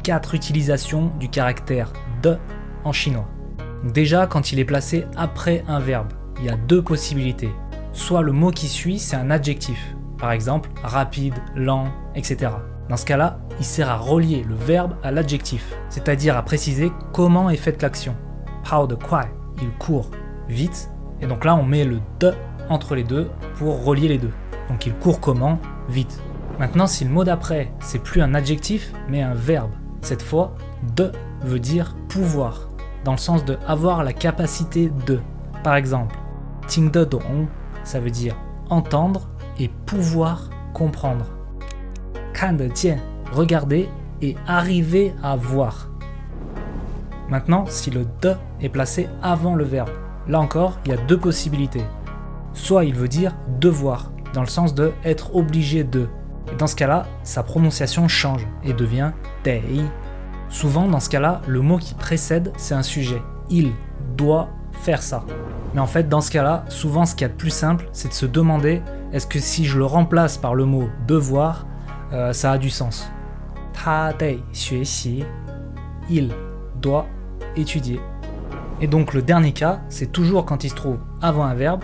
4 utilisations du caractère de en chinois. Déjà, quand il est placé après un verbe, il y a 2 possibilités. Soit le mot qui suit, c'est un adjectif, par exemple rapide, lent, etc. Dans ce cas-là, il sert à relier le verbe à l'adjectif, c'est-à-dire à préciser comment est faite l'action. Pao de kuai, il court vite, et donc là on met le de entre les deux pour relier les deux. Donc il court comment? Vite. Maintenant, si le mot d'après, c'est plus un adjectif, mais un verbe, cette fois, de veut dire pouvoir, dans le sens de avoir la capacité de. Par exemple, ting de dong, ça veut dire entendre et pouvoir comprendre. Kan de jian, regarder et arriver à voir. Maintenant, si le de est placé avant le verbe, là encore, il y a 2 possibilités. Soit il veut dire devoir, dans le sens de être obligé de. Et dans ce cas-là, sa prononciation change et devient dei. Souvent, dans ce cas-là, le mot qui précède, c'est un sujet. Il doit faire ça. Mais en fait, dans ce cas-là, souvent, ce qu'il y a de plus simple, c'est de se demander est-ce que si je le remplace par le mot devoir, ça a du sens. Ta dei xue xi, il doit étudier. Et donc le dernier cas, c'est toujours quand il se trouve avant un verbe,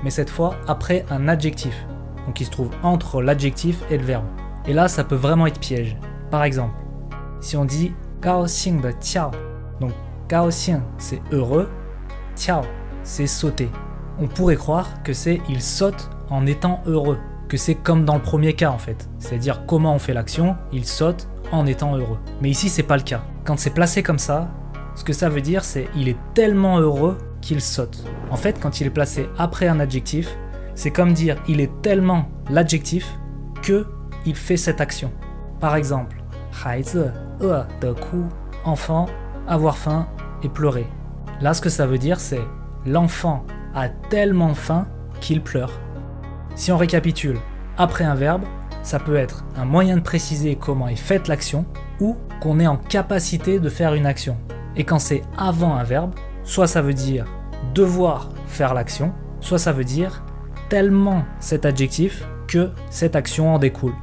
mais cette fois après un adjectif. Donc il se trouve entre l'adjectif et le verbe. Et là, ça peut vraiment être piège. Par exemple, si on dit gaoxing de tiao, donc gaoxing c'est heureux, tiao c'est sauter. On pourrait croire que c'est il saute en étant heureux, que c'est comme dans le premier cas en fait. C'est-à-dire comment on fait l'action, il saute en étant heureux. Mais ici, c'est pas le cas. Quand c'est placé comme ça, ce que ça veut dire, c'est il est tellement heureux qu'il saute. En fait, quand il est placé après un adjectif, c'est comme dire il est tellement l'adjectif que il fait cette action. Par exemple, 孩子饿得哭, enfant, avoir faim et pleurer. Là, ce que ça veut dire, c'est l'enfant a tellement faim qu'il pleure. Si on récapitule, après un verbe, ça peut être un moyen de préciser comment est faite l'action ou qu'on est en capacité de faire une action. Et quand c'est avant un verbe, soit ça veut dire devoir faire l'action, soit ça veut dire tellement cet adjectif que cette action en découle.